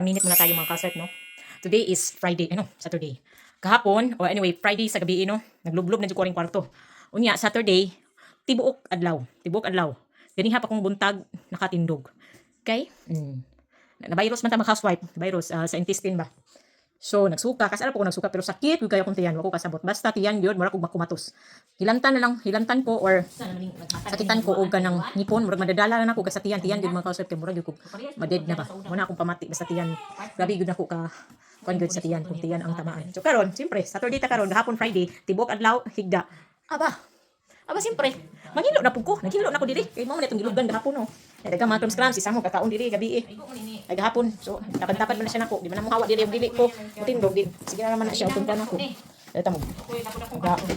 Minute muna tayo mga kasert, no? Today is Friday, Saturday. Kahapon, or anyway, Friday sa gabi, naglublob na dyan ko rin kwarto. Unya, Saturday, tibuok adlaw. Ganiha pa kong buntag, nakatindog. Okay? Na-virus man ta mga housewife, virus sa intestine ba? So, nagsuka, kasi alam ko nagsuka, pero sakit, huwag kayo kong tiyan, wako kasabot. Basta tiyan yun, mura kong makumatos. Hilantan ko, or sakitan ko, o ganang nipon, murag madadala na ako, kasi tiyan, yun mga kausap, kaya murag yun ko, maded na ba? Muna akong pamati, basta tiyan, grabe yun ako ka, kung good sa tiyan, kung tiyan ang tamaan. So, karon, siyempre, Saturday ta karon, gahapon Friday, tibok adlaw, higda. Aba, siyempre, maghilo na po ko, naghilo na ko diri, kay mo na itong gilugan gahapon, no? Daga mga crams, isa mo, kakaon diri, gabi ay gahapon. So, tapad-tapad mo na siya nako. Di man na mo hawa diri yung dili ko. Mutindog di. Sige na naman na siya punta nako. Dito mo.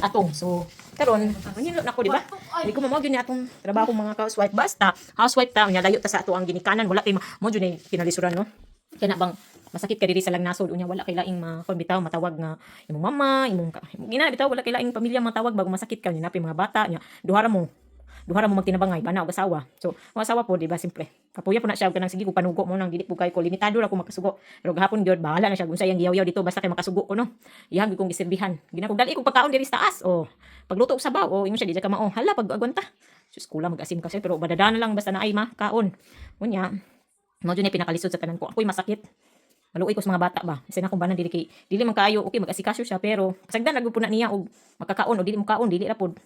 Atong. So, karon, manghilo na ko, di ba? Hindi ko mamagyo ni atong trabaho mga housewife. Basta, housewife ta, nya layo ta sa ato ang ginikanan. Wala kay mo jud ni kinalisuran, no? Kaya na bang masakit ka diri sa langnasod unya wala kay laing bitaw matawag nga imong mama, imong bitaw wala kay laing pamilya matawag bago masakit ka nya napi mga bata nya duhara mo magtinabangay bana og asawa. So, ang asawa po, di ba, simple. Kapuya po na siya kanang sige ko panugo mo nang dili po kay ko limitado ra ko makasugo. Pero gahapon gyud bahala na siya unsa yang giyaw-yaw dito basta kay makasugo ko, no. Iyan kong giserbihan. Gina ko dali ko pagkaon diri sa taas. Oh, pagluto og sabaw, oh, ingon siya di ka mao. Hala pag agwanta. Sus kula mag-asim kasi pero badada na lang basta naay kaon. Unya, mo jud ni pinakalisod sa tanan ko. Ako'y masakit. Maluoy ko sa mga bata ba. Kasi na kung banan dili man kaayo, okay mag-asikaso siya pero kasagdan nagpo na niya og makakaon o dili mo kaon, dili ra pod.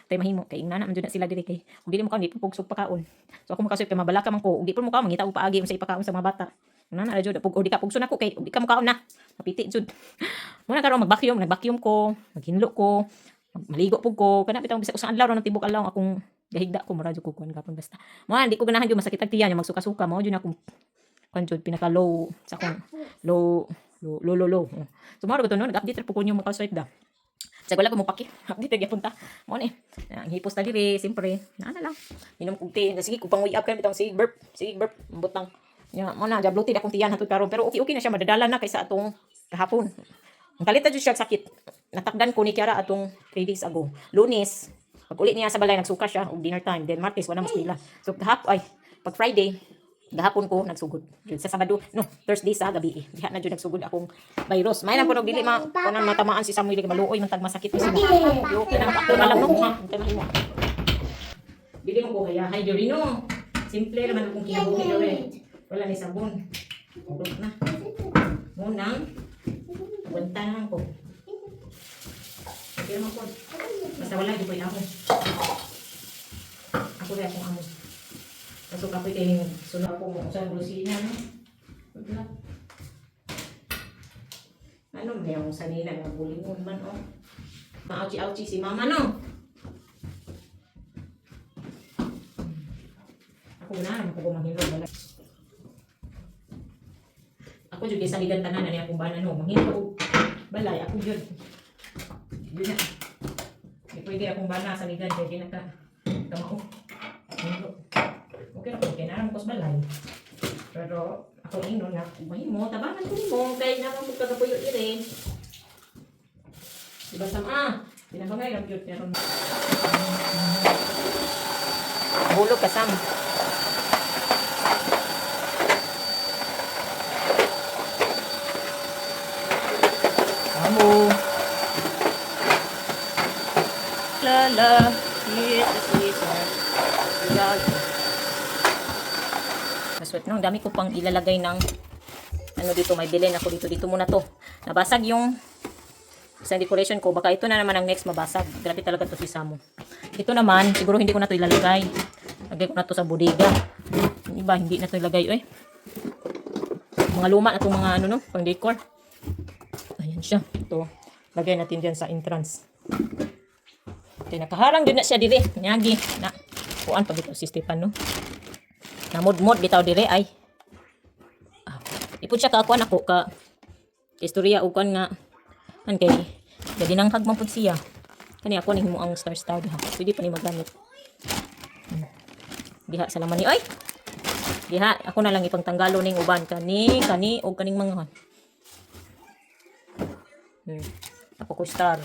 Tay mahimo kay ingana man jud na sila diri kay ug dili mo kaon di pugsog pa kaon. So ako makasuy kay mabalaka man ko ug di po mo kaon mangita og paagi unsa ipakaon sa mga bata. Nana ra jud pug o di ka pugso na ko kay ug di ka mo kaon na. Mapiti jud. Muna karon nagvacuum ko, maghinlo ko, maligo pug ko kana bitang bisag usa adlaw ra tibok adlaw akong gahigda ko mura jud ko kuan gapon basta. Mo di ko ganahan jud masakit ang tiyan magsuka-suka mo jud akong kanjud pinaka low sa akong low. So maro gito no nag-update ra po ko yung mga housewife da. Sa wala ko mo paki. Update gyapon ta. Mo ni. Ang hipos ta diri simpre. Na lang. Inom kog tea. Sige ko pang way up kan bitang sige burp. Butang. Ya mo na jabluti akong tiyan hatud karon pero okay na siya madadala na kaysa atong kahapon. Ang kalita jud siya sakit. Natakdan ko ni Kiara atong 3 days ago. Lunes pag uli niya sa balay nagsuka siya og dinner time then Martes wala mas pila. So pag Friday gahapon ko nagsugod. Jud sa Sabado, Thursday sa gabi. Diha na jud nagsugod akong virus. May na punog dili kunan matamaan si Samuel kay maluoy man tag masakit sila. Okay na ako na lang no. Antay mahimo. Dili mo ko kaya hay diri no. Simple naman akong kinabuhi diri. Wala ni sabon. Urok na. Munang aguntan ko. Okay mo ko. Basta wala di ko ina ako. Ako rin akong amo. Pasok ako kay sunod ako mo sa brusina no. Ano may ang sanina nga bulingon man oh. Maauchi si mama no. Ako na ko manghilo balay. Ako jud sa ligan tanan ani akong bana no. Manghilo balay ako jud. Di na. Di pwede akong bana sa ligan kay di na ka kamao. Okay na po, kinaram ko sa balay. Pero ako ino na, mahimo, tabangan ko mo, kaya naman po kagapuyo rin. Diba sama? Pinabangay lang yun, pero bulog ka sam. Amo. Lala, here's the scissors. Maswet no, dami ko pang ilalagay ng ano dito, may bilin ako dito muna to. Nabasag yung sa decoration ko, baka ito na naman ang next mabasag. Grabe talaga to si Samu. Ito naman, siguro hindi ko na to ilalagay. Lagay ko na to sa bodega. Iba, hindi na to ilagay, mga luma na itong mga ano no, pang decor. Ayan siya. Ito, lagay natin dyan sa entrance. Ito, nakaharang din na siya dire. Nyagi na. Kuan pag ito si Stefan no. Namod-mod bitaw dire ay. Ipud siya ka kuan ako ka istorya ug kuan nga an kay gadinanghag man pud siya. Kani ako ning mo ang star diha. Pwede pa ni magamit. Diha sa laman ni oy. Diha ako na lang ipangtanggalo ning uban kani ug kaning mga Ako ko star.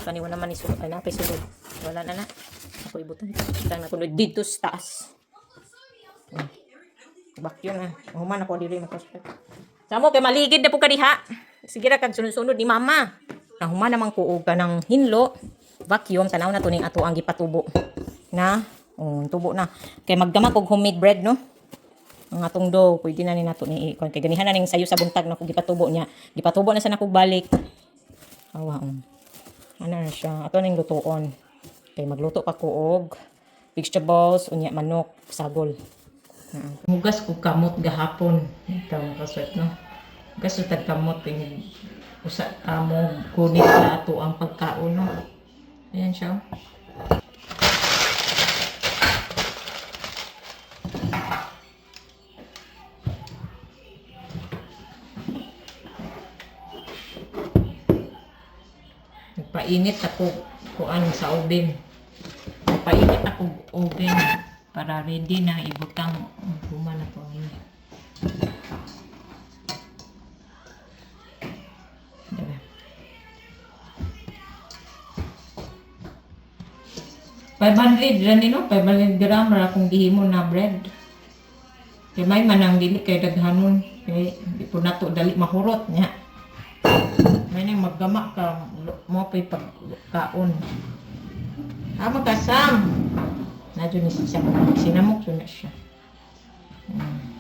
Kani wala man ni sulod ay napay sulod. Wala na. Ako ibutan. Kitang na kuno dito sa taas. Vacuum na. Human ako diri mag-cosplay. Samo kay maligid na po ka diha. Sige ra kag sunod-sunod ni mama. Nahuman naman ko og kanang hinlo. Vacuum tanaw na to ning ato ang gipatubo. Na, tubo na. Kay maggama kog homemade bread no. Ang atong dough, pwede na ni nato ni kay ganihan na ning sayo sa buntag na kog gipatubo niya. Gipatubo na sa nakog balik. Awa ano na siya. Ato ning lutuon. Kay magluto pa ko og vegetables, unya manok, sagol. Hugas ko kamot gahapon. Ito kaswet no. Hugas utag kamot pin usa amo kunit sa ato ang pagkaon no. Ayan siya. Nagpainit ako kuan sa oven. Nagpainit ako oven para ready na ibutang human na po. Diba? 500 rin no? 500 gram ra akong gihimo na bread. Kaya may manang dili kay daghanon. Kaya di po nato dali mahurot niya. May nang maggama ka mo pa'y pagkaon. Magkasam. Nadyo ni siya. Sinamok yun na siya.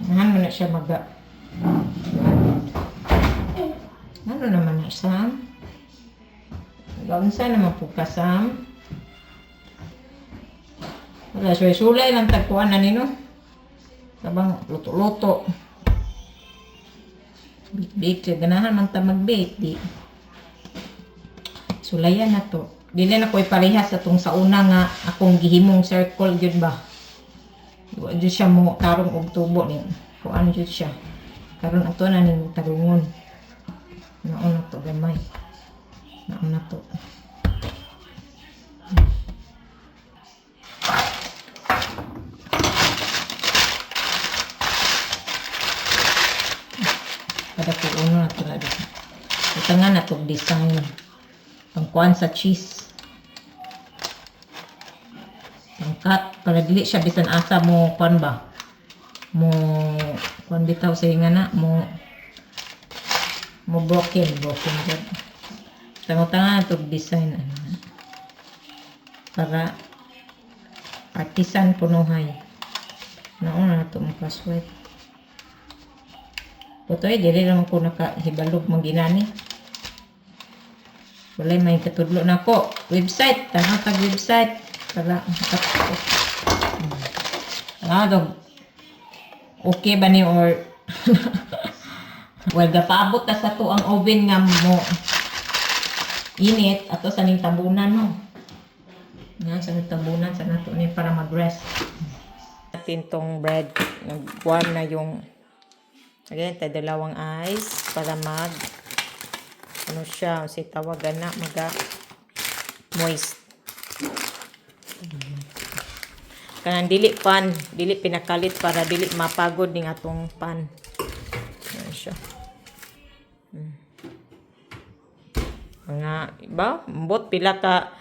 Nahan mo na siya ano naman na Sam? Gawin sa naman po kasam. Wala, sulay lang tagpuan na nino. Sabang luto-luto. Bake, ganahan man ta mag-bake, di. Sulayan na to. Dili na ko iparehas sa tong sa una nga akong gihimong circle gyud ba. Wa gyud siya mo tarong og tubo ni. Kuan gyud siya. Karon ato na ning tarungon. Naon na to gamay. Naon na to. Kada ko uno na to na dito. Utangan na to design. Pangkuan sa cheese. Pangkat para dili siya bisan asa mo kuan ba. Mo kuan bitaw sa nga na mo broken jud. Tangan to design para artisan punuhay. Nauna na to mo password. Putoy dili naman ko nakahibalog manginani. Walay may katudlo na ko. Website. Tanong tag website. Para makapos. Okay ba ni or well, gapaabot na sa to ang oven nga mo init ato sa ning tabunan no. Nga sa ning tabunan sa nato ni para mag-rest. Natin tong bread. Nag-warm na yung again, tayo dalawang ice para ano siya, si tawagan na moist. Kanang dili pinakalit para dili mapagod ning atong pan. Ayan siya. Mga iba, mbot pila ka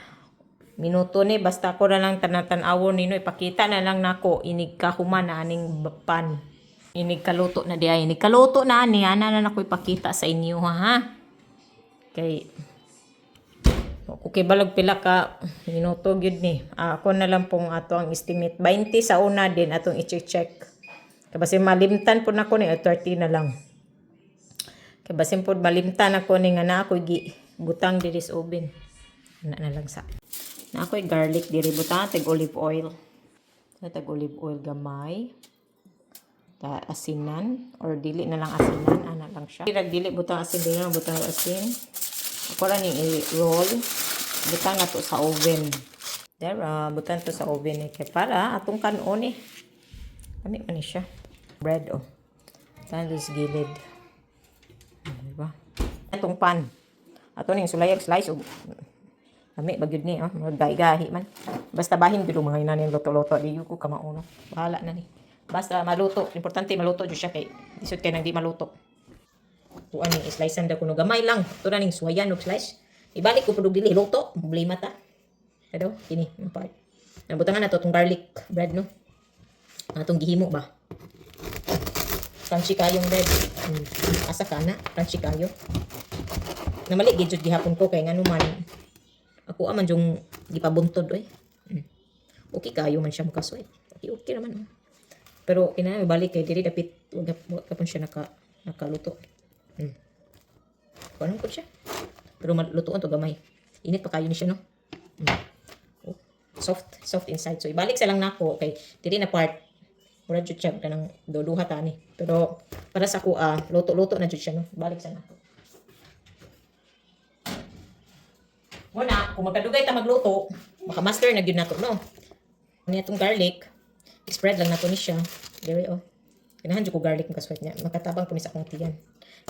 minuto ni basta ko na lang tan-awon nino ipakita na lang nako inig kahuman na aning pan. Inig kaluto na diay. Inig kaluto na ani ana na nako ipakita sa inyo ha. Kay okay balag pila ka minuto gyud ni. Ako na lang pong ato ang estimate 20 sa una din atong i-check. Kay basin malimtan po nako ni 30 na lang. Kay basin po malimtan ako ni nga na ako butang diri sa oven. Na lang sa. Na ako garlic diri butang tag olive oil. Tag olive oil gamay. Asinan or dili na lang asinan ana lang siya. Dili butang asin dili na butang asin. Ako lang yung i-roll. Butang na to sa oven. There, butang to sa oven. Kaya para atong kanon eh. Kami man siya. Bread oh. Tapos gilid. Diba? Atong pan. Ato ning sulayag slice oh. Kami bagyod ni oh. Maggahi-gahi man. Basta bahin gid mga inanin luto-luto. Di ko kamauno. Bahala na ni. Basta maluto. Importante maluto jud siya kay isod kay nang di maluto. Tuan ni slicean da kuno gamay lang. Tuan ning suwayan og slice. Ibalik ko pud dili luto. Problema ta. Kado kini yung part. Nabutangan na to tong garlic bread no. Atong gihimo ba. Crunchy kayong bread. Asa ka na? Crunchy kayo. Namali, gid jud gihapon ko kay ngano man. Ako aman yung gipabuntod oy. Okay kayo man siya makasoy. Okay naman. Oh. Pero kinahanglan balik kay diri dapit wag ka pun siya nakaluto. Kuno ko siya. Pero malutuon to gamay. Init pa kayo ni siya no. Oh, soft inside. So ibalik sa lang nako kay diri na part mura jud siya kanang duha ta ni. Pero para sa ko luto na jud siya no. Balik sa nako. Muna, kung magkadugay ta magluto, baka master na gyud nato no. Ano itong garlic, spread lang nato ni siya. Dere oh. Kinahan jud ko garlic ng kaswet niya. Makatabang ko ni sa akong tiyan.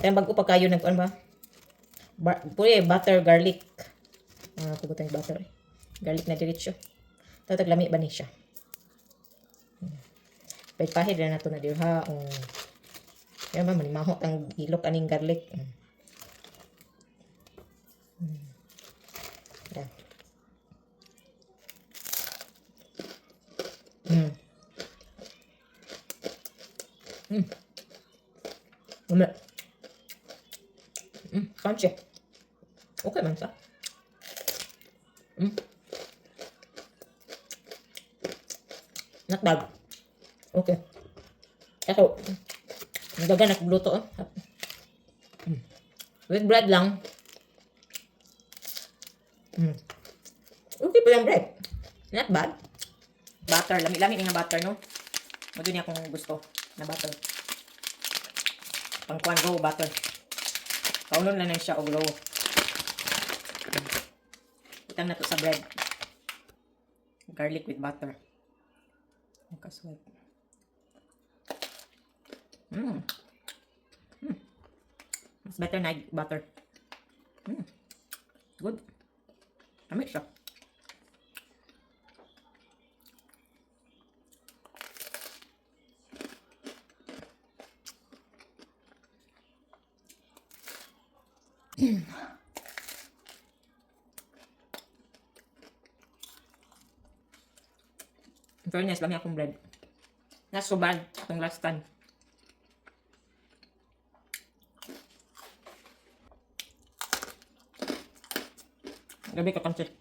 Kaya bago pa kayo nag-on ba? Butter, garlic. Pugutan yung butter. Garlic na diretso. Tatag lami ba ni siya? Pahid na nato na diha. Kaya ba, manimaho ang ilok aning garlic. Yan. Crunchy. Okay man siya. Not bad. Okay. Kaso, nagdaga nagluto oh. With bread lang. Okay pa yung bread. Not bad. Butter. Lami-lami nga butter, no? Mado niya akong gusto na butter. Pangkuan raw butter. Kaunon na siya og raw. Itang na to sa bread. Garlic with butter. Ang kaswet. Mas better na butter. Good. Amit siya. Fairness, lami akong bread. Not so bad itong last time. Gabi ka kansit.